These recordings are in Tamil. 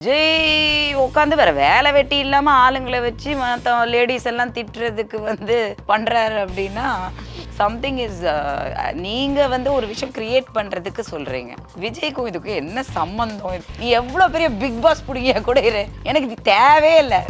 விஜய் உட்காந்து வேற வேலை வெட்டி இல்லாம ஆளுங்களை வச்சு மற்ற லேடிஸ் எல்லாம் திட்டுறதுக்கு பண்றாரு அப்படின்னா சம்திங் இஸ் நீங்க ஒரு விஷயம் கிரியேட் பண்றதுக்கு சொல்றீங்க. விஜய்க்கும் இதுக்கும் என்ன சம்பந்தம்? நீ எவ்வளவு பெரிய பிக் பாஸ் புடிங்க கூட இரு, எனக்கு இது தேவையே இல்லை.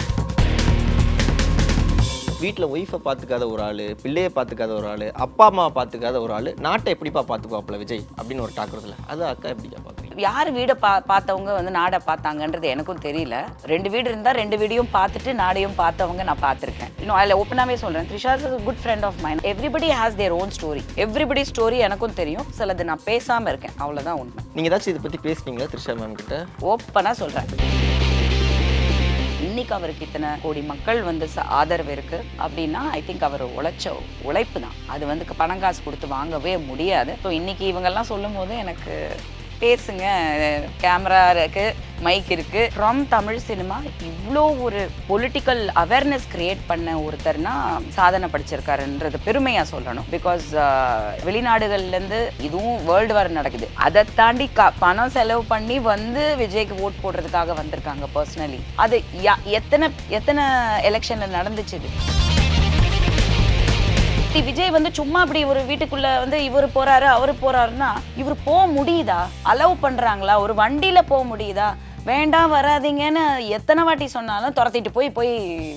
வீட்டில் ஒய்ஃபை பார்த்துக்காத ஒரு ஆள், பிள்ளையை பார்த்துக்காத ஒரு ஆள், அப்பா அம்மாவை பார்த்துக்காத ஒரு ஆள், நாட்டை எப்படிப்பா பார்த்துக்குவாப்புல விஜய் அப்படின்னு ஒரு டாக்குறதுல அது அக்கா எப்படிக்கா பார்க்குறீங்க? யார் வீடை பார்த்தவங்க நாடை பார்த்தாங்கன்றது எனக்கும் தெரியல. 2 வீடு இருந்தால் 2 வீடியும் பார்த்துட்டு நாடையும் பார்த்தவங்க நான் பார்த்துருக்கேன். இன்னும் அதில் ஓப்பனாகவே சொல்கிறேன், Trisha is a good friend of mind. Everybody has their own story. Everybody story எனக்கும் தெரியும். சிலது நான் பேசாமல் இருக்கேன், அவ்வளோதான் உண்மை. நீங்கள் ஏதாச்சும் இதை பற்றி பேசுனீங்களா த்ரிஷா மேம் கிட்ட? ஓப்பனாக சொல்கிறேன். இன்னைக்கு அவருக்கு இத்தனை கோடி மக்கள் ஆதரவு இருக்கு அப்படின்னா ஐ திங்க் அவர் உழைச்ச உழைப்பு தான். அது பணம் காசு கொடுத்து வாங்கவே முடியாது. ஸோ இன்னைக்கு இவங்கெல்லாம் சொல்லும் போது எனக்கு பேசுங்க, கேமரா இருக்கு, மைக் இருக்கு. ஃப்ரம் தமிழ் சினிமா இவ்வளோ ஒரு பொலிட்டிக்கல் அவேர்னஸ் கிரியேட் பண்ண ஒருத்தர்னா சாதனை படிச்சிருக்காருன்றது பெருமையா சொல்லணும். பிகாஸ் வெளிநாடுகள்லேருந்து இதுவும் வேர்ல்டு வார் நடக்குது, அதை தாண்டி பணம் செலவு பண்ணி விஜய்க்கு ஓட் போடுறதுக்காக வந்திருக்காங்க பர்சனலி. அது எத்தனை எலெக்ஷன்ல நடந்துச்சு? விஜய் சும்மா அப்படி ஒரு வீட்டுக்குள்ள இவர் போறாரு அவரு போறாருன்னா இவர் போக முடியுதா? அலோவ் பண்றாங்களா? ஒரு வண்டியில போக முடியுதா? வேண்டாம் வராதிங்கன்னு எத்தனை வாட்டி சொன்னாலும் துரத்திட்டு போய்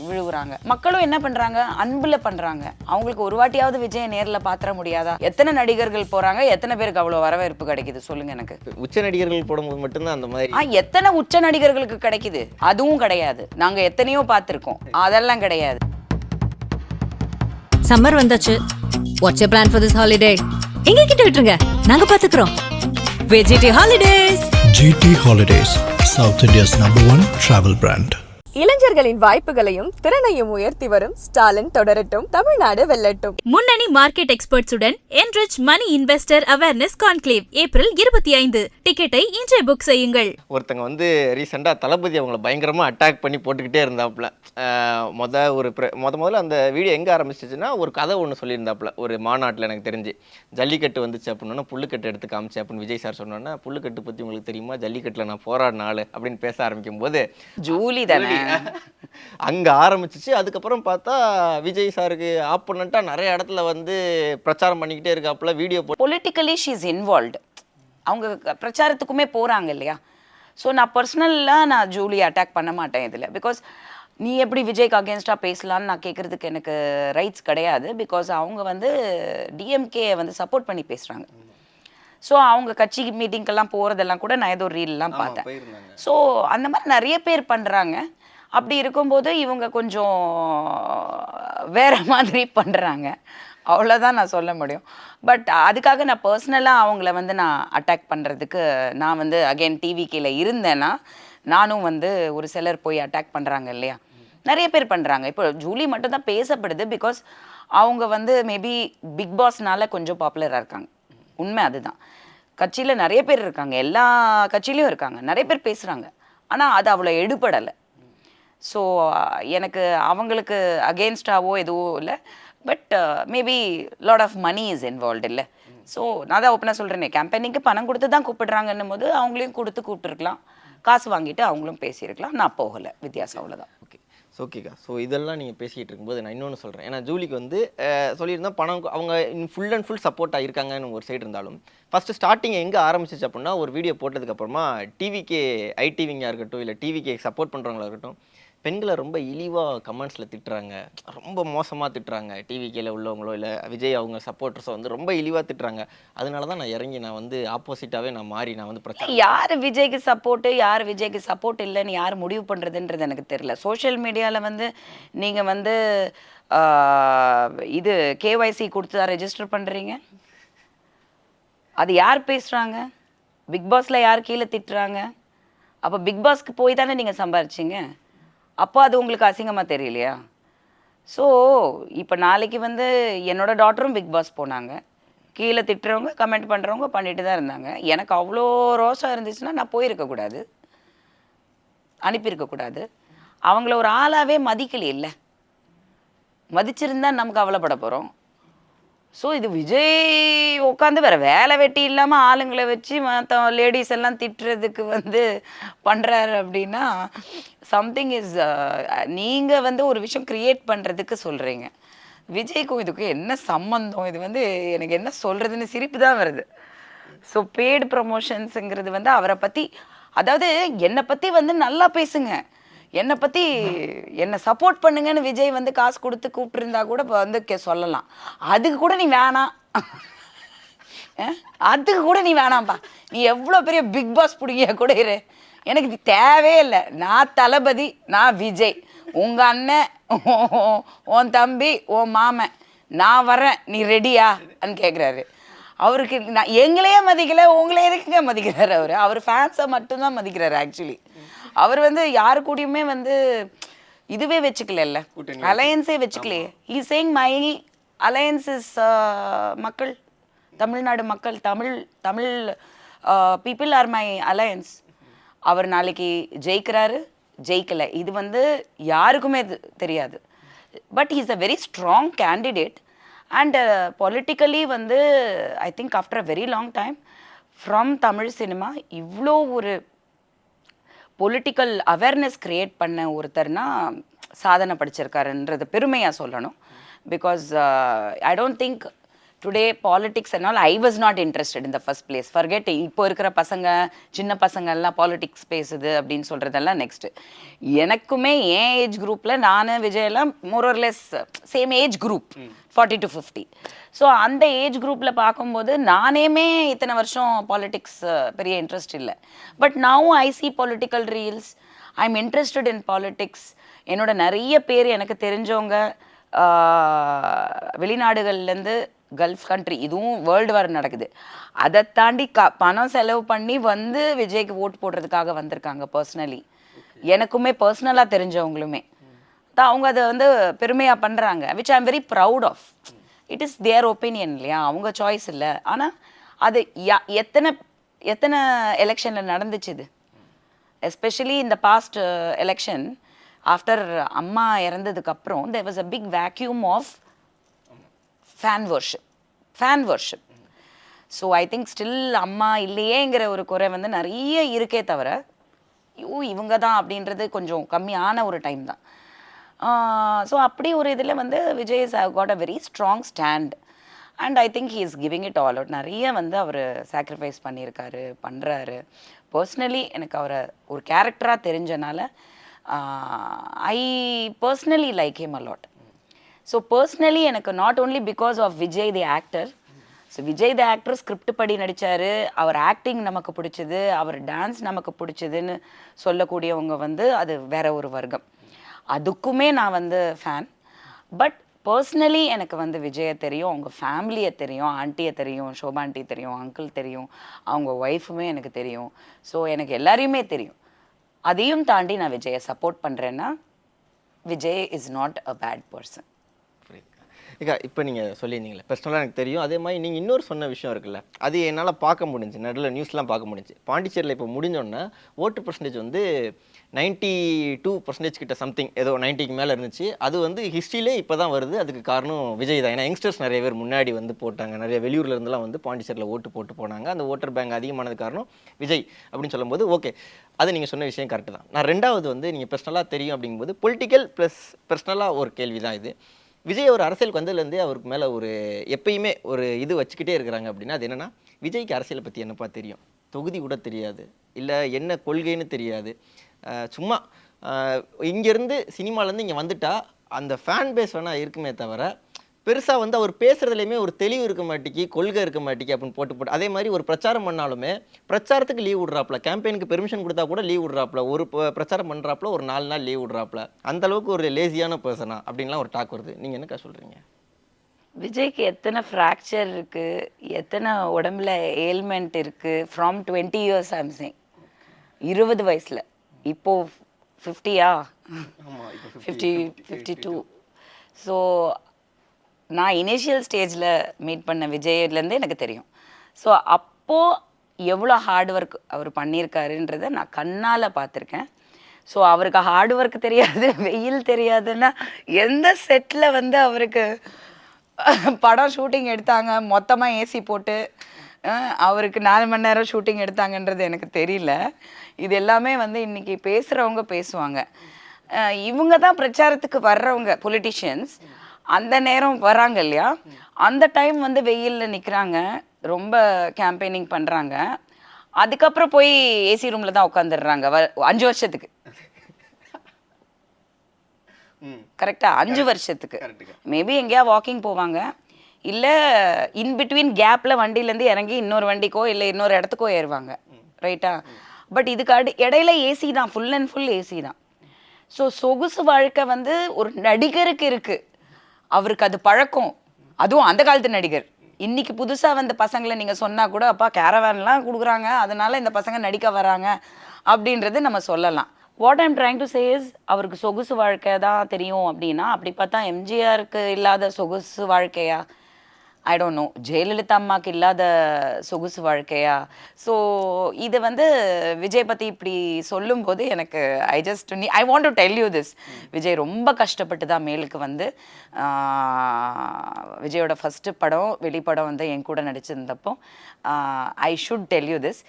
விழுகுறாங்க. மக்களும் என்ன பண்றாங்க? அன்புல பண்றாங்க. அவங்களுக்கு ஒரு வாட்டியாவது விஜய் நேர்ல பாத்திர முடியாதா? எத்தனை நடிகர்கள் போறாங்க, எத்தனை பேருக்கு அவ்வளவு வரவேற்பு கிடைக்குது சொல்லுங்க எனக்கு. உச்ச நடிகர்கள் போடும்போது மட்டும்தான் அந்த மாதிரி. எத்தனை உச்ச நடிகர்களுக்கு கிடைக்குது? அதுவும் கிடையாது. நாங்க எத்தனையோ பார்த்திருக்கோம், அதெல்லாம் கிடையாது. சம்மர் வந்தாச்சு. What's your plan for this holiday? எங்க கிட்ட விட்டுருங்க, நாங்க பாத்துக்கிறோம். VGT holidays. GT Holidays, South India's #1 travel brand. இளைஞர்களின் வாய்ப்புகளையும் திறனையும் உயர்த்தி வரும் ஸ்டாலின் தொடரட்டும், தமிழ்நாடு வெல்லட்டும். முன்னணி market எக்ஸ்பர்ட்ஸுடன் enrich money investor awareness conclave April 25. டிக்கெட்டை இன்றே புக் செய்யுங்கள். ஒருத்தங்க ரீசெண்டாக தளபதி அவங்கள பயங்கரமாக அட்டாக் பண்ணி போட்டுக்கிட்டே இருந்தாப்புல. முதல்ல அந்த வீடியோ எங்கே ஆரம்பிச்சிச்சுன்னா ஒரு கதை ஒன்று சொல்லியிருந்தாப்புல. ஒரு மாநாட்டில் எனக்கு தெரிஞ்சு ஜல்லிக்கட்டு வந்துச்சு அப்படின்னா புல்லுக்கட்டு எடுத்து காமிச்சு அப்படின்னு விஜய் சார் சொன்னோன்னா, புல்லுக்கட்டு பற்றி உங்களுக்கு தெரியுமா, ஜல்லிக்கட்டில் நான் போராடின ஆள் அப்படின்னு பேச ஆரம்பிக்கும் போது ஜூலி தானே அங்க ஆரம்பிச்சிச்சு. அதுக்கப்புறம் பார்த்தா விஜய் சாருக்கு ஆப்போனண்டா நிறைய இடத்துல பிரச்சாரம் பண்ணிக்கிட்டே இருக்காப்புல. Video politically she is involved. அவங்க பிரச்சாரத்துக்குமே போறாங்க இல்லையா? ஸோ நான் பர்சனலாக ஜூலி அட்டாக் பண்ண மாட்டேன் இதில். பிகாஸ் நீ எப்படி விஜய்க்கு அகேன்ஸ்டாக பேசலான்னு நான் கேட்குறதுக்கு எனக்கு ரைட்ஸ் கிடையாது. பிகாஸ் அவங்க டிஎம்கே சப்போர்ட் பண்ணி பேசுகிறாங்க. ஸோ அவங்க கட்சி மீட்டிங்கெல்லாம் போகிறதெல்லாம் கூட நான் ஏதோ ரீல்லாம் பார்த்தேன். ஸோ அந்த மாதிரி நிறைய பேர் பண்ணுறாங்க. அப்படி இருக்கும்போது இவங்க கொஞ்சம் வேற மாதிரி பண்ணுறாங்க, அவ்வளோதான் நான் சொல்ல முடியும். பட் அதுக்காக நான் பர்சனலாக அவங்கள நான் அட்டாக் பண்ணுறதுக்கு நான் அகெயின் டிவிக்கில் இருந்தேன்னா நானும் ஒரு சிலர் போய் அட்டாக் பண்ணுறாங்க இல்லையா, நிறைய பேர் பண்ணுறாங்க. இப்போ ஜூலி மட்டும் தான் பேசப்படுது பிகாஸ் அவங்க மேபி பிக் பாஸ்னால கொஞ்சம் பாப்புலராக இருக்காங்க. உண்மை அதுதான். கட்சியில் நிறைய பேர் இருக்காங்க, எல்லா கட்சியிலையும் இருக்காங்க, நிறைய பேர் பேசுகிறாங்க. ஆனால் அது அவ்வளோ எடுபடலை. ஸோ எனக்கு அவங்களுக்கு அகெயின்ஸ்டாவோ எதுவும் இல்லை. But maybe lot of money is involved இல்லை. ஸோ நான் தான் ஓப்பனாக சொல்கிறேனே, கேம்பெயினிங்க்கு பணம் கொடுத்து தான் கூப்பிடுறாங்கன்னும் போது அவங்களையும் கூப்பிட்டுருக்கலாம், காசு வாங்கிட்டு அவங்களும் பேசியிருக்கலாம். நான் போகலை, வித்தியாசம் அவ்வளோதான். ஓகே ஓகேக்கா. ஸோ இதெல்லாம் நீங்கள் பேசிக்கிட்டு இருக்கும்போது நான் இன்னொன்று சொல்கிறேன். ஏன்னா ஜூலிக்கு சொல்லியிருந்தால் பணம் அவங்க ஃபுல் அண்ட் ஃபுல் சப்போர்ட்டாக இருக்காங்கன்னு ஒரு சைடு இருந்தாலும், ஃபஸ்ட்டு ஸ்டார்டிங் எங்கே ஆரம்பிச்சிச்சு அப்படின்னா ஒரு வீடியோ போட்டதுக்கப்புறமா டிவிக்கே ஐடிவிங்காக இருக்கட்டும் இல்லை டிவிக்கே சப்போர்ட் பண்ணுறவங்களா இருக்கட்டும், பெண்களை ரொம்ப இழிவாக கமெண்ட்ஸில் திட்டுறாங்க, ரொம்ப மோசமாக திட்டுறாங்க. டிவிக்கேல உள்ளவங்களோ இல்லை விஜய் அவங்க சப்போர்ட்டர்ஸோ ரொம்ப இழிவாக திட்டுறாங்க. அதனால தான் நான் இறங்கி நான் ஆப்போசிட்டாகவே நான் மாறி நான் பிரச்சனை. யார் விஜய்க்கு சப்போர்ட்டு யார் விஜய்க்கு சப்போர்ட் இல்லைன்னு யார் முடிவு பண்ணுறதுன்றது எனக்கு தெரியல. சோஷியல் மீடியாவில் நீங்கள் இது கேஒய்சி கொடுத்து தான் ரெஜிஸ்டர் பண்ணுறீங்க. அது யார் பேசுகிறாங்க? பிக் பாஸில் யார் கீழே திட்டுறாங்க? அப்போ பிக் பாஸ்க்கு போய் தானே நீங்கள் சம்பாரிச்சிங்க. அப்போ அது உங்களுக்கு அசிங்கமாக தெரியலையா? ஸோ இப்போ நாளைக்கு என்னோட டாட்டரும் பிக் பாஸ் போனாங்க. கீழே திட்டுறவங்க கமெண்ட் பண்ணுறவங்க பண்ணிட்டு தான் இருந்தாங்க. எனக்கு அவ்வளோ ரோஷம் இருந்துச்சுன்னா நான் போயிருக்கக்கூடாது, அனுப்பியிருக்கக்கூடாது. அவங்கள ஒரு ஆளாகவே மதிக்கலையில்ல. மதிச்சிருந்தா நமக்கு கவலைப்பட போகிறோம். ஸோ இது விஜய் உட்காந்து வேற வேலை வெட்டி இல்லாமல் ஆளுங்களை வச்சு மற்ற லேடிஸ் எல்லாம் திட்டுறதுக்கு வந்து பண்ணுறாரு அப்படின்னா சம்திங் இஸ் நீங்கள் வந்து ஒரு விஷயம் க்ரியேட் பண்ணுறதுக்கு சொல்கிறீங்க. விஜய்க்கும் இதுக்கும் என்ன சம்மந்தம்? இது வந்து எனக்கு என்ன சொல்கிறதுன்னு சிரிப்பு தான் வருது. ஸோ பெய்டு ப்ரமோஷன்ஸுங்கிறது வந்து அவரை பற்றி, அதாவது என்னை பற்றி வந்து நல்லா பேசுங்க, என்னை பற்றி என்னை சப்போர்ட் பண்ணுங்கன்னு விஜய் வந்து காசு கொடுத்து கூப்பிட்டுருந்தா கூட இப்போ வந்து சொல்லலாம். அதுக்கு கூட நீ வேணாம், அதுக்கு கூட நீ வேணாம்ப்பா, நீ எவ்வளோ பெரிய பிக் பாஸ் பிடிங்க கூட இரு, எனக்கு இது தேவையே இல்லை. நான் தளபதி, நான் விஜய், உங்கள் அண்ணன், உன் தம்பி, உன் மாமன், நான் வரேன், நீ ரெடியா అని கேட்குறாரு. அவருக்கு நான் எங்களையே மதிக்கலை, உங்களே எதுக்குங்க மதிக்கிறாரு? அவர் ஃபேன்ஸை மட்டும்தான் மதிக்கிறாரு. ஆக்சுவலி அவர் வந்து யாரு கூடயுமே வந்து இதுவே வச்சுக்கல, அலையன்ஸே வச்சுக்கலையே. He saying my alliance is மக்கள், தமிழ்நாடு மக்கள், Tamil people are my alliance. அவர் நாளைக்கு ஜெயிக்கிறாரு, ஜெயிக்கலை, இது வந்து யாருக்குமே தெரியாது. But he is a very strong candidate. And politically வந்து I think after a very long time from Tamil cinema இவ்வளோ ஒரு பொலிட்டிக்கல் அவேர்னஸ் க்ரியேட் பண்ண ஒருத்தர்னா சாதனை படிச்சிருக்காருன்றது பெருமையாக சொல்லணும். Because I don't think today politics என்னால் I was not interested in the first place. Forget இப்போ இருக்கிற பசங்க, சின்ன பசங்கள்லாம் பாலிட்டிக்ஸ் பேசுது அப்படின்னு சொல்கிறதெல்லாம் நெக்ஸ்ட்டு. எனக்குமே என் ஏஜ் குரூப்பில் நான் விஜயெல்லாம் more or less same age group, 40 to 50. So அந்த ஏஜ் குரூப்பில் பார்க்கும்போது நானேமே இத்தனை வருஷம் பாலிட்டிக்ஸ் பெரிய இன்ட்ரெஸ்ட் இல்லை. But now I see political reels, I am interested in politics. என்னோட நிறைய பேர் எனக்கு தெரிஞ்சவங்க வெளிநாடுகள்லேருந்து, கல்ஃப் கண்ட்ரி, இதுவும் வேர்ல்டு வார் நடக்குது, அதை தாண்டி பணம் செலவு பண்ணி வந்து விஜய்க்கு ஓட்டு போடுறதுக்காக வந்திருக்காங்க. பர்சனலி எனக்குமே பர்சனலாக தெரிஞ்சவங்களுமே தான் அவங்க அதை வந்து பெருமையாக பண்ணுறாங்க, which I am very proud of. It is their opinion இல்லையா, அவங்க சாய்ஸ் இல்லை. ஆனால் அது எத்தனை எலெக்ஷனில் நடந்துச்சு இது, எஸ்பெஷலி இந்த பாஸ்ட் எலெக்ஷன் ஆஃப்டர் அம்மா இறந்ததுக்கப்புறம் there was a big vacuum of fan worship. So I think still அம்மா இல்லையேங்கிற ஒரு குறை வந்து நிறைய இருக்கே தவிர இவங்க தான் அப்படின்றது கொஞ்சம் கம்மியான ஒரு டைம் தான். ஸோ அப்படி ஒரு இதில் வந்து Vijay is got a very strong stand and I think he is giving it all out. நிறைய வந்து அவர் சாக்ரிஃபைஸ் பண்ணியிருக்காரு, பண்ணுறாரு. பர்சனலி எனக்கு அவரை ஒரு கேரக்டராக தெரிஞ்சனால I personally like him a lot. So personally எனக்கு not only because of Vijay the actor. So Vijay the actor script படி நடித்தார், அவர் ஆக்டிங் நமக்கு பிடிச்சது, அவர் டான்ஸ் நமக்கு பிடிச்சதுன்னு சொல்லக்கூடியவங்க வந்து அது வேற ஒரு வர்க்கம், அதுக்குமே நான் வந்து ஃபேன். பட் பர்சனலி எனக்கு வந்து விஜயை தெரியும், அவங்க ஃபேமிலியை தெரியும், ஆண்டியை தெரியும், ஷோபா ஆண்டி தெரியும், அங்கிள் தெரியும், அவங்க ஒய்ஃபுமே எனக்கு தெரியும். ஸோ எனக்கு எல்லாரையுமே தெரியும். அதையும் தாண்டி நான் விஜயை சப்போர்ட் பண்ணுறேன்னா Vijay is not a bad person. ஏக்கா இப்போ நீங்கள் சொல்லியிருந்தீங்களே பர்சனலாக எனக்கு தெரியும், அதே மாதிரி நீங்கள் இன்னொரு சொன்ன விஷயம் இருக்குல்ல, அது என்னால் பார்க்க முடிஞ்சு, நடுவில் நியூஸ்லாம் பார்க்க முடிஞ்சு. பாண்டிச்சேரியில் இப்போ முடிஞ்சோன்னா ஓட்டு பர்சன்டேஜ் வந்து 92% கிட்ட சம்திங், ஏதோ 90க்கு மேலே இருந்துச்சு. அது வந்து ஹிஸ்ட்ரியிலே இப்போ தான் வருது. அதுக்கு காரணம் விஜய் தான். ஏன்னா யங்ஸ்டர்ஸ் நிறைய பேர் முன்னாடி வந்து போட்டாங்க, நிறைய வெளியூரில் இருந்தெல்லாம் வந்து பாண்டிச்சேரியில் ஓட்டு போட்டு போனாங்க. அந்த ஓட்டர் பேங்க் அதிகமானது காரணம் விஜய் அப்படின்னு சொல்லும்போது ஓகே, அது நீங்கள் சொன்ன விஷயம் கரெக்டு தான். நான் ரெண்டாவது வந்து நீங்கள் பர்சனலாக தெரியும் அப்படிங்கும்போது பொலிட்டிக்கல் ப்ளஸ் பர்சனலாக ஒரு கேள்வி தான் இது. விஜய் ஒரு அரசியலுக்கு வந்ததுலேருந்தே அவருக்கு மேலே ஒரு எப்பயுமே ஒரு இது வச்சுக்கிட்டே இருக்கிறாங்க அப்படின்னா அது என்னென்னா, விஜய்க்கு அரசியலை பற்றி என்னப்பா தெரியும், தொகுதி கூட தெரியாது, இல்லை என்ன கொள்கைன்னு தெரியாது, சும்மா இங்கேருந்து சினிமாலேருந்து இங்கே வந்துட்டா அந்த ஃபேன் பேஸ் வேணால் இருக்குமே தவிர பெருசாக வந்து அவர் பேசுகிறதுலையுமே ஒரு தெளிவு இருக்க மாட்டேங்கி, கொள்கை இருக்க மாட்டேங்கி அப்படின்னு போட்டு அதே மாதிரி ஒரு பிரச்சாரம் பண்ணாலுமே பிரச்சாரத்துக்கு லீவ் விட்றாப்புல, கேம்பெயினுக்கு பெர்மிஷன் கொடுத்தா கூட லீவ் விட்றாப்புல, ஒரு பிரச்சாரம் பண்ணுறாப்புல ஒரு 4 நாள் லீவ் விட்றாப்புல, அந்தளவுக்கு ஒரு லேசியான பர்சனா அப்படின்லாம் ஒரு டாக் வருது. நீங்கள் என்னக்கா சொல்கிறீங்க? விஜய்க்கு எத்தனை ஃப்ராக்சர் இருக்குது, எத்தனை உடம்புல ஏல்மெண்ட் இருக்குது ஃப்ரம் 20 years ஐம் சேயிங். 20 வயசில் இப்போது 50யா 52. ஸோ நான் இனிஷியல் ஸ்டேஜில் மீட் பண்ண விஜய்லேருந்தே எனக்கு தெரியும். ஸோ அப்போது எவ்வளோ ஹார்ட் ஒர்க் அவர் பண்ணியிருக்காருன்றதை நான் கண்ணால் பார்த்துருக்கேன். ஸோ அவருக்கு ஹார்ட் ஒர்க் தெரியாது, வெயில் தெரியாதுன்னா எந்த செட்டில் வந்து அவருக்கு படம் ஷூட்டிங் எடுத்தாங்க மொத்தமாக ஏசி போட்டு. அவருக்கு 4 மணி நேரம் ஷூட்டிங் எடுத்தாங்கன்றது எனக்கு தெரியல. இது எல்லாமே வந்து இன்னைக்கு பேசுகிறவங்க பேசுவாங்க. இவங்க தான் பிரச்சாரத்துக்கு வர்றவங்க பொலிட்டிஷியன்ஸ். அந்த நேரம் வராங்க இல்லையா, அந்த டைம் வந்து வெயிலில் நிற்கிறாங்க, ரொம்ப கேம்பெயினிங் பண்ணுறாங்க. அதுக்கப்புறம் போய் ஏசி ரூமில் தான் உட்காந்துடுறாங்க 5 வருஷத்துக்கு. கரெக்டாக 5 வருஷத்துக்கு. மேபி எங்கேயா வாக்கிங் போவாங்க, இல்லை இன்பிட்வீன் கேப்பில் வண்டியிலேருந்து இறங்கி இன்னொரு வண்டிக்கோ இல்லை இன்னொரு இடத்துக்கோ ஏறுவாங்க. ரைட்டா? பட் இதுக்கு இடையில ஏசி தான், ஃபுல் அண்ட் ஃபுல் ஏசி தான். ஸோ சொகுசு வாழ்க்கை வந்து ஒரு நடிகருக்கு இருக்குது, அவருக்கு அது பழக்கம். அதுவும் அந்த காலத்து நடிகர். இன்னைக்கு புதுசாக வந்த பசங்களை நீங்கள் சொன்னால் கூட அப்பா கேரவேன்லாம் கொடுக்குறாங்க, அதனால இந்த பசங்க நடிக்க வராங்க அப்படின்றது நம்ம சொல்லலாம். What I'm trying to say is, அவருக்கு சொகுசு வாழ்க்கை தான் தெரியும் அப்படின்னா, அப்படி பார்த்தா எம்ஜிஆருக்கு இல்லாத சொகுசு வாழ்க்கையா? I don't know. ஜெயலலிதா அம்மாவுக்கு இல்லாத சொகுசு வாழ்க்கையா? ஸோ இது வந்து விஜய் பற்றி இப்படி சொல்லும்போது எனக்கு ஐ want to tell you this. Vijay ரொம்ப கஷ்டப்பட்டு தான் மேலுக்கு வந்து விஜயோட ஃபஸ்ட்டு படம் வெளிப்படம் வந்து என் கூட நடிச்சிருந்தப்போ I should tell you this.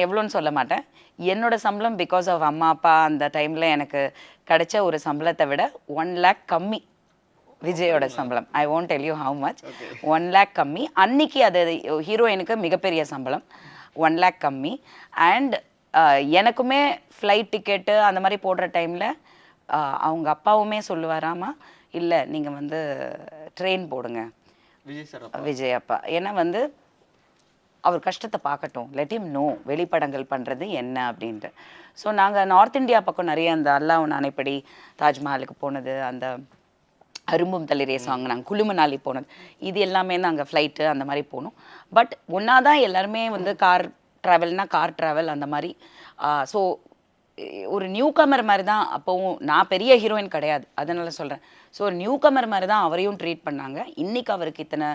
எவ்வளோன்னு சொல்ல மாட்டேன், என்னோட சம்பளம் பிகாஸ் ஆஃப் அம்மா அப்பா அந்த டைமில் எனக்கு கிடைச்ச ஒரு சம்பளத்தை விட 1 lakh கம்மி விஜயோட சம்பளம். ஐ won't tell you how much. 1 lakh கம்மி. அன்னைக்கு அது ஹீரோயினுக்கு மிகப்பெரிய சம்பளம். 1 lakh கம்மி. அண்ட் எனக்குமே ஃப்ளைட் டிக்கெட்டு அந்த மாதிரி போடுற டைமில் அவங்க அப்பாவுமே சொல்லுவாராமா, இல்லை நீங்கள் வந்து ட்ரெயின் போடுங்க விஜய் அப்பா, ஏன்னா வந்து அவர் கஷ்டத்தை பார்க்கட்டும், லெட் ஹிம் நோ வெளிப்படங்கள் பண்ணுறது என்ன அப்படின்ட்டு. ஸோ நாங்கள் நார்த் இந்தியா பக்கம் நிறைய அந்த அல்லாஹ் நானைப்படி தாஜ்மஹாலுக்கு போனது, அந்த அரும்பும் தளிரே சாங், நாங்கள் குளுமணாலி போனது, இது எல்லாமே தான் அங்கே ஃப்ளைட்டு அந்த மாதிரி போகணும். பட் ஒன்றா தான் எல்லாருமே வந்து கார் ட்ராவல்னால் கார் ட்ராவல் அந்த மாதிரி. ஸோ ஒரு நியூ கமர் மாதிரி தான் அப்போவும். நான் பெரிய ஹீரோயின் கிடையாது, அதனால சொல்கிறேன். ஸோ ஒரு நியூ கமர் மாதிரி தான் அவரையும் ட்ரீட் பண்ணாங்க. இன்றைக்கி அவருக்கு இத்தனை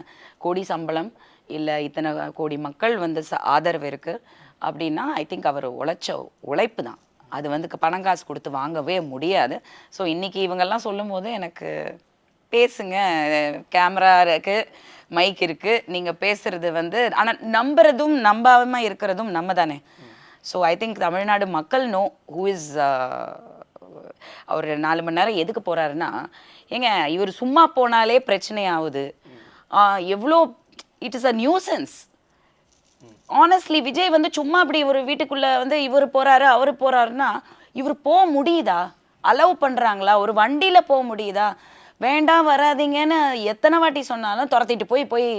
கோடி சம்பளம், இல்லை இத்தனை கோடி மக்கள் வந்து ஆதரவு இருக்குது அப்படின்னா ஐ திங்க் அவர் உழைச்ச உழைப்பு தான். அது வந்து பணம் காசு கொடுத்து வாங்கவே முடியாது. ஸோ இன்றைக்கி இவங்கெல்லாம் சொல்லும் போது எனக்கு பேசுங்க, கேமரா இருக்குது, மைக் இருக்குது, நீங்கள் பேசுகிறது வந்து, ஆனால் நம்புறதும் நம்பாமல் இருக்கிறதும் நம்ம தானே. ஸோ ஐ திங்க் தமிழ்நாடு மக்கள் நோ ஹூ இஸ். அவர் 4 மணி நேரம் எதுக்கு போகிறாருன்னா, ஏங்க இவர் சும்மா போனாலே பிரச்சனை ஆகுது, எவ்வளோ it is a nuisance. Honestly Vijay வந்து சும்மா அப்படி ஒரு வீட்டுக்குள்ளே வந்து இவர் போகிறாரு அவர் போகிறாருன்னா இவர் போக முடியுதா? அலோவ் பண்ணுறாங்களா? ஒரு வண்டியில் போக முடியுதா? வேண்டாம் வராதிங்கன்னு எத்தனை வாட்டி சொன்னாலும் துரத்திட்டு போய்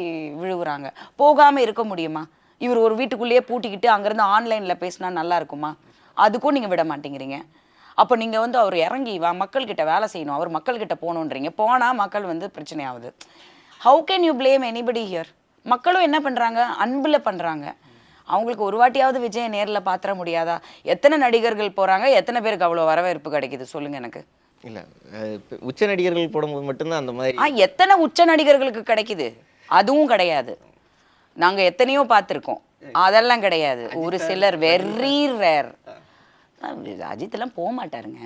விழுகுறாங்க. போகாமல் இருக்க முடியுமா? இவர் ஒரு வீட்டுக்குள்ளேயே பூட்டிக்கிட்டு அங்கேருந்து ஆன்லைனில் பேசினா நல்லா இருக்குமா? அதுக்கும் நீங்கள் விட மாட்டேங்கிறீங்க. அப்போ நீங்கள் வந்து அவர் இறங்கி மக்கள்கிட்ட வேலை செய்யணும், அவர் மக்கள்கிட்ட போகணுன்றீங்க. போனால் மக்கள் வந்து பிரச்சனை ஆகுது. How can you blame anybody here? மக்களும் என்ன பண்ணுறாங்க, அன்பில் பண்ணுறாங்க. அவங்களுக்கு ஒரு வாட்டியாவது விஜய் நேரில் பார்த்துட முடியாதா? எத்தனை நடிகர்கள் போகிறாங்க, எத்தனை பேருக்கு அவ்வளோ வரவேற்பு கிடைக்குது சொல்லுங்கள் எனக்கு. இல்லை, உச்ச நடிகர்கள் போடும்போது மட்டும்தான் அந்த மாதிரி. எத்தனை உச்ச நடிகர்களுக்கு கிடைக்குது? அதுவும் கிடையாது. நாங்கள் எத்தனையோ பார்த்துருக்கோம், அதெல்லாம் கிடையாது. ஒரு சிலர் வெரி ரேர். அஜித்லாம் போக மாட்டாருங்க,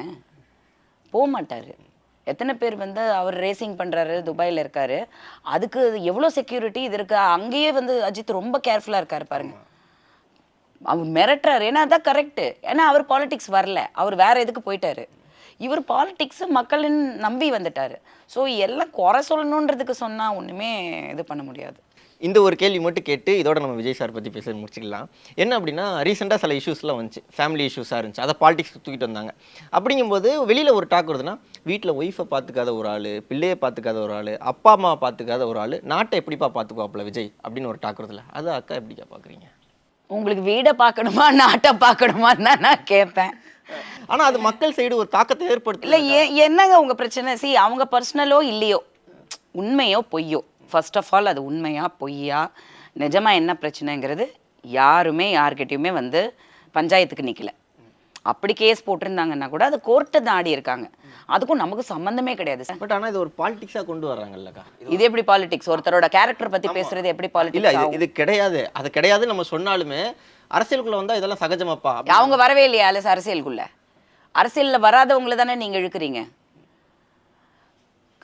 போக மாட்டார். எத்தனை பேர் வந்து அவர் ரேசிங் பண்ணுறாரு, துபாயில் இருக்கார், அதுக்கு எவ்வளோ செக்யூரிட்டி இது இருக்கு. அங்கேயே வந்து அஜித் ரொம்ப கேர்ஃபுல்லாக இருக்கார் பாருங்க. அவர் மிரட்டுறாரு, ஏன்னா அதான் கரெக்டு. ஏன்னா அவர் பாலிடிக்ஸ் வரல, அவர் வேற எதுக்கு போயிட்டாரு. இவர் பாலிடிக்ஸ் மக்களின் நம்பி வந்துட்டார். ஸோ எல்லாம் குறை சொல்லணுன்றதுக்கு சொன்னால் ஒன்றுமே இது பண்ண முடியாது. இந்த ஒரு கேள்வி மட்டும் கேட்டு இதோட நம்ம விஜய் சார் பற்றி பேச முடிச்சுக்கலாம். என்ன அப்படின்னா, ரீசெண்டாக சில இஷ்யூஸ்லாம் வந்துச்சு, ஃபேமிலி இஷ்யூஸாக இருந்துச்சு, அதை பாலிடிக்ஸ் தூக்கிட்டு வந்தாங்க. அப்படிங்கும்போது வெளியில் ஒரு டாக் வருதுன்னா, வீட்டில் ஒய்ஃபை பார்த்துக்காத ஒரு ஆள், பிள்ளையை பார்த்துக்காத ஒரு ஆள், அப்பா அம்மா பார்த்துக்காத ஒரு ஆள் நாட்டை எப்படிப்பா பார்த்துக்குவாப்புல விஜய் அப்படின்னு ஒரு டாக் வருதுல்ல, அது அக்கா எப்படிக்கா பார்க்குறீங்க? உங்களுக்கு வீடை பார்க்கணுமா நாட்டை பார்க்கணுமான்னு தான் நான் கேட்பேன். ஆனால் அது மக்கள் சைடு ஒரு தாக்கத்தை ஏற்படுத்த இல்லை. என்னங்க உங்கள் பிரச்சனை? அவங்க பர்சனலோ இல்லையோ, உண்மையோ பொய்யோ, ஃபர்ஸ்ட் ஆஃப் ஆல் அது உண்மையா பொய்யா, நிஜமாக என்ன பிரச்சனைங்கிறது யாருமே யார்கிட்டையுமே வந்து பஞ்சாயத்துக்கு நிற்கல. அப்படி கேஸ் போட்டிருந்தாங்கன்னா கூட அது கோர்ட்டை தாடி இருக்காங்க, அதுக்கும் நமக்கு சம்மந்தமே கிடையாது. பட் ஆனால் இது ஒரு பாலிடிக்ஸாக கொண்டு வர்றாங்கல்லக்கா. இது எப்படி பாலிடிக்ஸ்? ஒருத்தரோட கேரக்டர் பற்றி பேசுறது எப்படி பாலிடிக்ஸ்? இல்லை, இது கிடையாது, அது கிடையாது நம்ம சொன்னாலுமே அரசியலுக்குள்ள வந்தால் இதெல்லாம் சகஜமாப்பா. அவங்க வரவே இல்லையா அரசியலுக்குள்ள? அரசியலில் வராதவங்களை தானே நீங்கள் இழுக்கிறீங்க.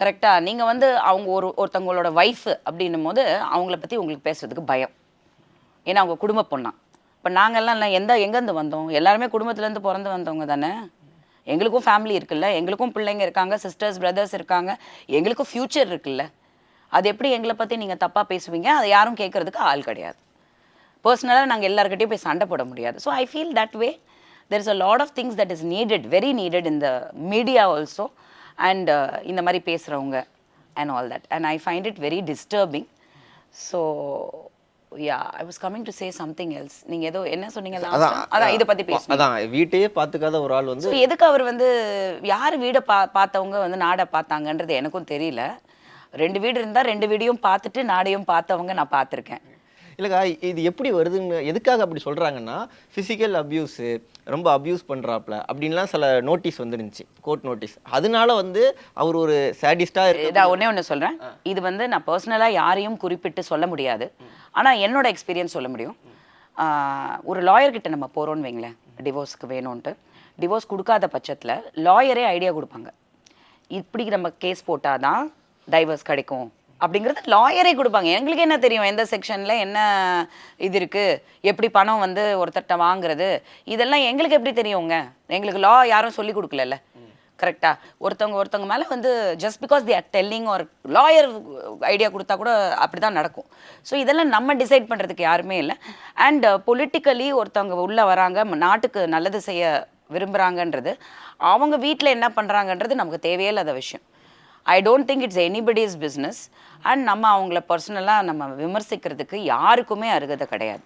கரெக்டாக நீங்கள் வந்து அவங்க ஒருத்தவங்களோட ஒய்ஃபு அப்படின்னும் போது அவங்கள பற்றி உங்களுக்கு பேசுறதுக்கு பயம். ஏன்னா அவங்க குடும்ப பொண்ணா. இப்போ நாங்கள்லாம் இல்லை எங்கேருந்து வந்தோம், எல்லாருமே குடும்பத்துலேருந்து பிறந்து வந்தவங்க தானே. எங்களுக்கும் ஃபேமிலி இருக்குல்ல, எங்களுக்கும் பிள்ளைங்க இருக்காங்க, சிஸ்டர்ஸ் பிரதர்ஸ் இருக்காங்க, எங்களுக்கும் ஃப்யூச்சர் இருக்குல்ல. அது எப்படி எங்களை பற்றி நீங்கள் தப்பாக பேசுவீங்க? அதை யாரும் கேட்குறதுக்கு ஆள் கிடையாது. பர்சனலாக நாங்கள் எல்லாருக்கிட்டையும் போய் சண்டை போட முடியாது. So I feel that way there is a lot of things that is needed, very needed in the media also. And இந்த மாதிரி பேசுகிறவங்க and all that. And I find it very disturbing. So yeah, I was coming to say something else. நீங்கள் ஏதோ என்ன சொன்னீங்க? அதான் இதை பற்றி பேசுங்க. அதான் வீட்டையே பார்த்துக்காத ஒரு ஆள் வந்து எதுக்கு அவர் வந்து யார் வீடை பார்த்தவங்க வந்து நாடை பார்த்தாங்கன்றது எனக்கும் தெரியல. 2 வீடு இருந்தால் 2 வீடையும் பார்த்துட்டு நாடையும் பார்த்தவங்க நான் பார்த்துருக்கேன். இல்லைக்கா, இது எப்படி வருதுன்னு எதுக்காக அப்படி சொல்கிறாங்கன்னா, ஃபிசிக்கல் அப்யூஸு, ரொம்ப அப்யூஸ் பண்ணுறாப்ல அப்படின்லாம் சில நோட்டீஸ் வந்துருந்துச்சு, கோர்ட் நோட்டீஸ். அதனால வந்து அவர் ஒரு சேடிஸ்டாக இருக்கு. நான் ஒன்று சொல்கிறேன். இது வந்து நான் பர்சனலாக யாரையும் குறிப்பிட்டு சொல்ல முடியாது. ஆனால் என்னோட எக்ஸ்பீரியன்ஸ் சொல்ல முடியும். ஒரு லாயர்கிட்ட நம்ம போகிறோன்னு வைங்களேன், டிவோர்ஸ்க்கு வேணும்ன்ட்டு. டிவோர்ஸ் கொடுக்காத பட்சத்தில் லாயரே ஐடியா கொடுப்பாங்க. இப்படி நம்ம கேஸ் போட்டால் தான் டைவர்ஸ் கிடைக்கும் அப்படிங்கிறது லாயரே கொடுப்பாங்க. எங்களுக்கு என்ன தெரியும் எந்த செக்ஷனில் என்ன இது இருக்குது, எப்படி பணம் வந்து ஒருத்தர்கிட்ட வாங்குறது, இதெல்லாம் எங்களுக்கு எப்படி தெரியுங்க? எங்களுக்கு லா யாரும் சொல்லி கொடுக்கல. கரெக்டாக ஒருத்தவங்க மேலே வந்து just because they are telling ஒரு லாயர் ஐடியா கொடுத்தா கூட அப்படி தான் நடக்கும். ஸோ இதெல்லாம் நம்ம டிசைட் பண்ணுறதுக்கு யாருமே இல்லை. அண்ட் பொலிட்டிக்கலி ஒருத்தவங்க உள்ளே வராங்க, நாட்டுக்கு நல்லது செய்ய விரும்புகிறாங்கன்றது, அவங்க வீட்டில் என்ன பண்ணுறாங்கன்றது நமக்கு தேவையில்லாத விஷயம். I don't think it's anybody's business. And நம்ம அவங்கள பர்சனலாக நம்ம விமர்சிக்கிறதுக்கு யாருக்குமே அருகதை கிடையாது.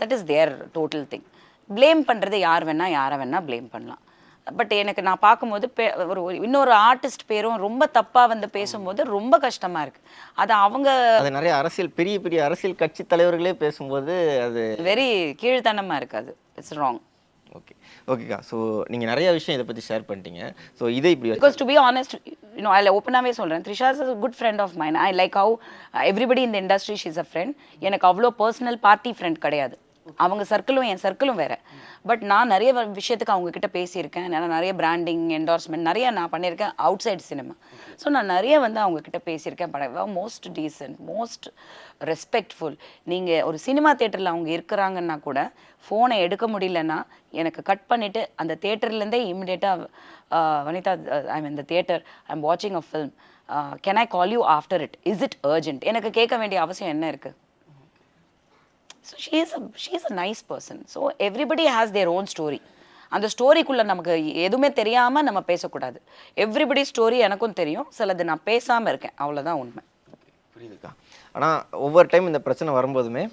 That is their total thing. Blame பண்ணுறது யார் வேணால் யாரை வேணால் ப்ளேம் பண்ணலாம். பட் எனக்கு நான் பார்க்கும்போது இன்னொரு ஆர்டிஸ்ட் பேரும் ரொம்ப தப்பாக வந்து பேசும்போது ரொம்ப கஷ்டமாக இருக்குது. அது அவங்க அது நிறைய பெரிய பெரிய அரசியல் கட்சி தலைவர்களே பேசும்போது அது வெரி கீழ்த்தனமாக இருக்குது. It's wrong. ஓகேக்கா. ஸோ நீங்கள் நிறைய விஷயம் இதை பற்றி ஷேர் பண்ணிட்டீங்க. ஸோ இதை இப்படி பிகாஸ் டு பி ஆனஸ்ட், அதில் ஓப்பனாகவே சொல்கிறேன், Trisha is a good friend of mine. I like how everybody in the industry she is a friend. எனக்கு அவ்வளோ பர்சனல் பார்ட்டி ஃப்ரெண்ட் கிடையாது. அவங்க சர்க்கிளும் என் சர்க்கிளும் வேறு. பட் நான் நிறைய விஷயத்துக்கு அவங்கக்கிட்ட பேசியிருக்கேன். நான் நிறைய பிராண்டிங் என்டார்ஸ்மெண்ட் நிறைய நான் பண்ணியிருக்கேன் அவுட் சைட் சினிமா. ஸோ நான் நிறைய வந்து அவங்கக்கிட்ட பேசியிருக்கேன். Most decent, most respectful. நீங்கள் ஒரு சினிமா தேட்டரில் அவங்க இருக்கிறாங்கன்னா கூட ஃபோனை எடுக்க முடியலன்னா எனக்கு கட் பண்ணிவிட்டு அந்த தேட்டர்லேருந்தே இம்மிடியேட்டாக வனிதா, ஐ மீன் இந்த தேட்டர், ஐ எம் வாட்சிங் a film, can I call you after it, is it urgent, எனக்கு கேட்க வேண்டிய அவசியம் என்ன இருக்குது? So she is a nice person. So everybody has their own story. அந்த ஸ்டோரிக்குள்ளே நமக்கு எதுவுமே தெரியாமல் நம்ம பேசக்கூடாது. எவ்ரிபடி ஸ்டோரி எனக்கும் தெரியும், சிலது நான் பேசாமல் இருக்கேன், அவ்வளோதான் உண்மை. புரியுதுக்கா. ஆனால் ஒவ்வொரு டைம் இந்த பிரச்சனை வரும்போதுமே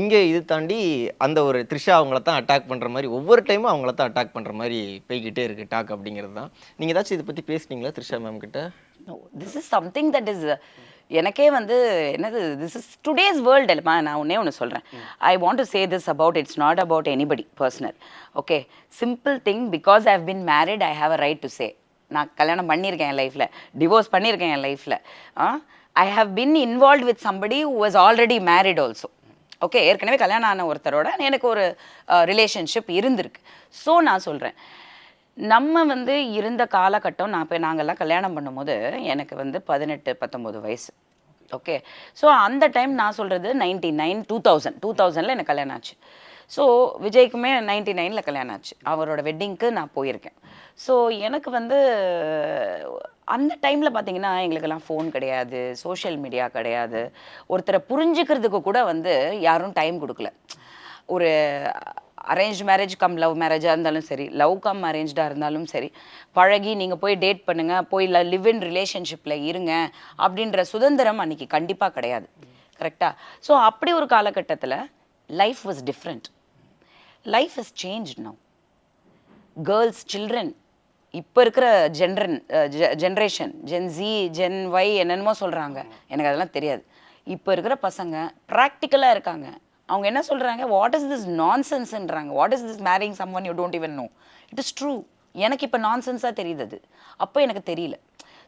இங்கே இது தாண்டி அந்த ஒரு த்ரிஷா அவங்கள தான் அட்டாக் பண்ணுற மாதிரி, ஒவ்வொரு டைமும் அவங்கள தான் அட்டாக் பண்ணுற மாதிரி போய்கிட்டே இருக்குது டாக் அப்படிங்கிறது தான். நீங்கள் ஏதாச்சும் இதை பற்றி பேசுனீங்களா த்ரிஷா மேம் கிட்ட? This is something that is எனக்கே வந்து என்னது, திஸ் இஸ் டுடேஸ் வேர்ல்டு. இல்லைம்மா, நான் ஒன்று சொல்கிறேன். I want to say this about, it's not about anybody personal. Okay, simple thing, because I have been married I have a right to say. நான் கல்யாணம் பண்ணியிருக்கேன் என் லைஃப்பில், டிவோர்ஸ் பண்ணியிருக்கேன் என் லைஃப்பில். I have been involve with somebody who was already married also. Okay, ஏற்கனவே கல்யாணம் ஆன ஒருத்தரோட எனக்கு ஒரு ரிலேஷன்ஷிப் இருந்திருக்கு. ஸோ நான் சொல்கிறேன், நம்ம வந்து இருந்த காலகட்டம், நாங்கள்லாம் கல்யாணம் பண்ணும்போது எனக்கு வந்து 18-19 வயசு. ஓகே, ஸோ அந்த டைம் நான் சொல்கிறது 99, 2000 எனக்கு கல்யாணம் ஆச்சு. ஸோ விஜய்க்குமே 99 கல்யாணம் ஆச்சு. அவரோட வெட்டிங்க்கு நான் போயிருக்கேன். ஸோ எனக்கு வந்து அந்த டைமில் பார்த்தீங்கன்னா எங்களுக்கெல்லாம் ஃபோன் கிடையாது, சோஷியல் மீடியா கிடையாது. ஒருத்தரை புரிஞ்சுக்கிறதுக்கு கூட வந்து யாரும் டைம் கொடுக்கல. ஒரு அரேஞ்ச் மேரேஜ் கம் லவ் மேரேஜாக இருந்தாலும் சரி, லவ் கம் அரேஞ்சாக இருந்தாலும் சரி, பழகி நீங்கள் போய் டேட் பண்ணுங்கள், போய் லிவ் இன் ரிலேஷன்ஷிப்பில் இருங்க அப்படின்ற சுதந்திரம் அன்றைக்கி கண்டிப்பாக கிடையாது. கரெக்டாக? ஸோ அப்படி ஒரு காலகட்டத்தில் life was different. Life is change now. Girls, children, இப்போ இருக்கிற generation, gen Z, gen Y என்னென்னமோ சொல்கிறாங்க, எனக்கு அதெல்லாம் தெரியாது. இப்போ இருக்கிற பசங்க ப்ராக்டிக்கலாக இருக்காங்க. அவங்க என்ன சொல்கிறாங்க, வாட் இஸ் திஸ் நான்சென்ஸ்ன்றாங்க. What is this marrying someone you don't even know. It is true. எனக்கு இப்போ நான்சென்ஸாக தெரியுது அது, அப்போ எனக்கு தெரியல.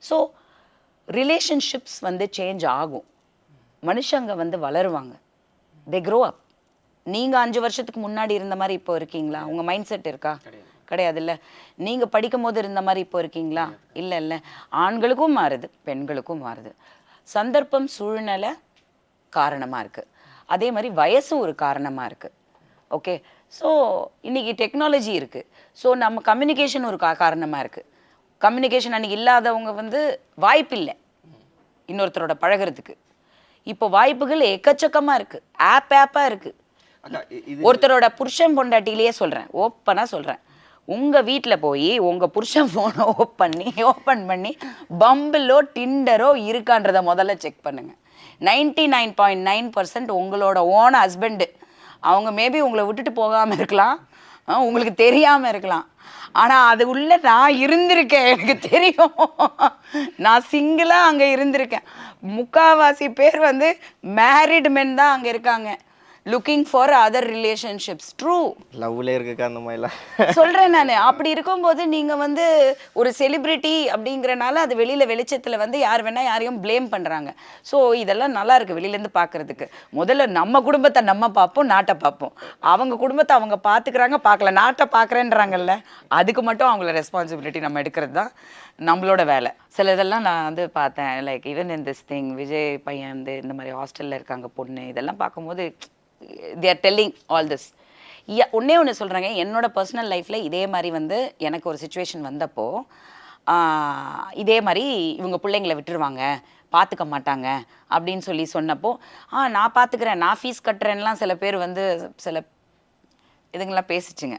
ஸோ ரிலேஷன்ஷிப்ஸ் வந்து சேஞ்ச் ஆகும். மனுஷங்க வந்து வளருவாங்க, தே க்ரோ அப். நீங்கள் 5 வருஷத்துக்கு முன்னாடி இருந்த மாதிரி இப்போ இருக்கீங்களா? உங்கள் மைண்ட் செட் இருக்கா? கிடையாதுல்ல. நீங்கள் படிக்கும் போது இருந்த மாதிரி இப்போ இருக்கீங்களா? இல்லை. ஆண்களுக்கும் மாறுது, பெண்களுக்கும் மாறுது. சந்தர்ப்பம் சூழ்நிலை காரணமாக இருக்குது, அதே மாதிரி வயசும் ஒரு காரணமாக இருக்குது. ஓகே, ஸோ இன்றைக்கி டெக்னாலஜி இருக்குது, ஸோ நம்ம கம்யூனிகேஷன் ஒரு காரணமாக இருக்குது. கம்யூனிகேஷன் அன்றைக்கி இல்லாதவங்க வந்து வாய்ப்பு இல்லை இன்னொருத்தரோட பழகிறதுக்கு. இப்போ வாய்ப்புகள் எக்கச்சக்கமாக இருக்குது, ஆப்பாக இருக்குது. ஒருத்தரோட புருஷன் பொண்டாட்டிலேயே சொல்கிறேன், ஓப்பனாக சொல்கிறேன், உங்கள் வீட்டில் போய் உங்கள் புருஷன் ஃபோனை ஓப்பன் பண்ணி பம்பிளோ டிண்டரோ இருக்கான்றதை முதல்ல செக் பண்ணுங்கள். 99.9% உங்களோட ஓன ஹஸ்பண்டு. அவங்க மேபி உங்களை விட்டுட்டு போகாமல் இருக்கலாம், உங்களுக்கு தெரியாமல் இருக்கலாம். ஆனால் அது உள்ள நான் இருந்திருக்கேன், எனக்கு தெரியும். நான் சிங்கிளாக அங்கே இருந்திருக்கேன். முக்கால்வாசி பேர் வந்து மேரிட் மென் தான் அங்கே இருக்காங்க, looking for other relationships. True, லவ்ல இருக்குக்கா அந்த மாதிரிலாம் சொல்கிறேன் நான். அப்படி இருக்கும்போது நீங்கள் வந்து ஒரு செலிப்ரிட்டி அப்படிங்கிறனால அது வெளிச்சத்தில் வந்து யார் வேணால் யாரையும் ப்ளேம் பண்ணுறாங்க. ஸோ இதெல்லாம் நல்லா இருக்குது வெளியிலேருந்து பார்க்குறதுக்கு. முதல்ல நம்ம குடும்பத்தை நம்ம பார்ப்போம், நாட்டை பார்ப்போம். அவங்க குடும்பத்தை அவங்க பார்த்துக்கிறாங்க, பார்க்கல, நாட்டை பார்க்குறேன்றாங்கல்ல, அதுக்கு மட்டும் அவங்கள ரெஸ்பான்சிபிலிட்டி நம்ம எடுக்கிறது தான் நம்மளோட வேலை. சில இதெல்லாம் நான் வந்து பார்த்தேன், like even in this thing, Vijay பையன் வந்து இந்த மாதிரி ஹாஸ்டலில் இருக்காங்க பொண்ணு, இதெல்லாம் பார்க்கும்போது they are telling all this. ஒன்றே ஒன்று சொல்கிறாங்க, என்னோட பர்சனல் லைஃப்பில் இதே மாதிரி வந்து எனக்கு ஒரு சுச்சுவேஷன் வந்தப்போ இதே மாதிரி இவங்க பிள்ளைங்களை விட்டுருவாங்க, பார்த்துக்க மாட்டாங்க அப்படின்னு சொன்னப்போ நான் பார்த்துக்கிறேன், நான் ஃபீஸ் கட்டுறேன்லாம் சில பேர் வந்து சில இதுங்கெல்லாம் பேசிச்சுங்க.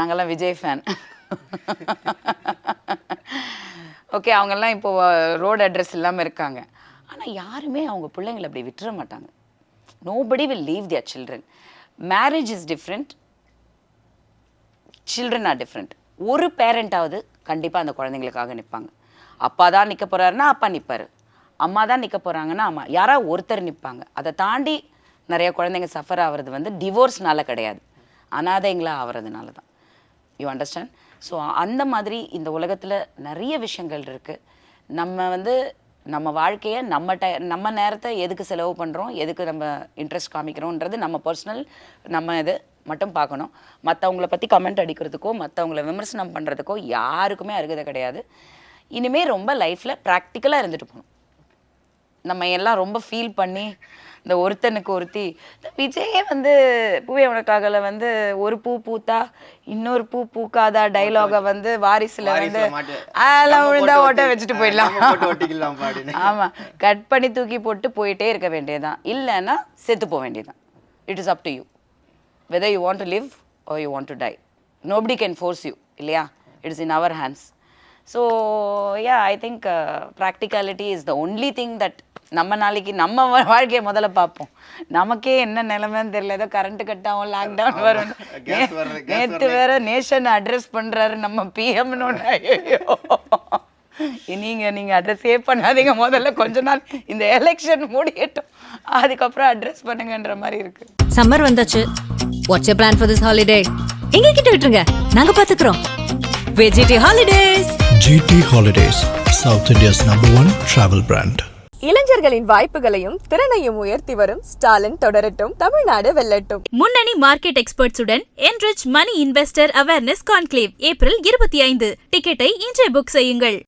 நாங்கள்லாம் விஜய் ஃபேன். ஓகே, அவங்கெல்லாம் இப்போது ரோடு அட்ரஸ் இல்லாமல் இருக்காங்க. ஆனால் யாருமே அவங்க பிள்ளைங்களை அப்படி விட்டுற மாட்டாங்க. Nobody will leave their children. Marriage is different, children are different. ஒரு பேரண்டாவது கண்டிப்பாக அந்த குழந்தைங்களுக்காக நிற்பாங்க. அப்பா தான் நிற்க போகிறாருன்னா அப்பா நிற்பார், அம்மா தான் நிற்க போகிறாங்கன்னா அம்மா, யாராவது ஒருத்தர் நிற்பாங்க. அதை தாண்டி நிறைய குழந்தைங்க சஃபர் ஆகிறது வந்து டிவோர்ஸ்னால கிடையாது, அனாதைங்களாக ஆகிறதுனால தான். You understand? ஸோ அந்த மாதிரி இந்த உலகத்தில் நிறைய விஷயங்கள் இருக்குது. நம்ம வந்து நம்ம வாழ்க்கையை நம்ம நேரத்தை எதுக்கு செலவு பண்ணுறோம், எதுக்கு நம்ம இன்ட்ரெஸ்ட் காமிக்கிறோன்றது நம்ம பர்சனல், நம்ம இது மட்டும் பார்க்கணும். மற்றவங்கள பற்றி கமெண்ட் அடிக்கிறதுக்கோ மற்றவங்கள விமர்சனம் பண்ணுறதுக்கோ யாருக்குமே அருகதை கிடையாது. இனிமேல் ரொம்ப லைஃப்பில் ப்ராக்டிக்கலாக இருந்துட்டு போகணும். நம்ம எல்லாம் ரொம்ப ஃபீல் பண்ணி இந்த ஒருத்தனுக்கு ஒருத்தி, விஜயே வந்து பூவே உனக்காகல வந்து ஒரு பூ பூத்தா இன்னொரு பூ பூக்காதா டைலாக வந்து வாரிசுல வந்து அதெல்லாம் விழுந்தா ஓட்ட வச்சுட்டு போயிடலாம். ஆமாம், கட் பண்ணி தூக்கி போட்டு போயிட்டே இருக்க வேண்டியதுதான், இல்லைன்னா செத்து போக வேண்டியதுதான். It is up to you whether you want to live or you want to die. Nobody can force you, இல்லையா? It is in our hands. So yeah, I think practicality is the only thing that நம்ம நாளைக்கு நம்ம வாழ்க்கையை முதல்ல பார்ப்போம். நமக்கே என்ன நிலைமைன்னு தெரியல, ஏதோ கரண்ட் கட் ஆகும், லாக்டவுன் வரும், நேற்று வேற நேஷன் அட்ரஸ் பண்ணுறாரு நம்ம பிஎம்னு. நீங்கள் அட்ரஸே பண்ணாதீங்க, முதல்ல கொஞ்ச நாள் இந்த எலெக்ஷன் முடியட்டும், அதுக்கப்புறம் அட்ரஸ் பண்ணுங்கன்ற மாதிரி இருக்கு. சம்மர் வந்தாச்சு. What's your plan for this holiday? எங்க கிட்ட விட்டுருங்க, நாங்க பாத்துக்கிறோம். VGD holidays. GT Holidays, South India's #1 travel brand. இளைஞர்களின் வாய்ப்புகளையும் திறனையும் உயர்த்தி வரும் ஸ்டாலின் தொடரட்டும், தமிழ்நாடு வெல்லட்டும். முன்னணி market எக்ஸ்பர்ட்ஸுடன் enrich money investor awareness conclave April 25. டிக்கெட்டை இன்றே புக் செய்யுங்கள்.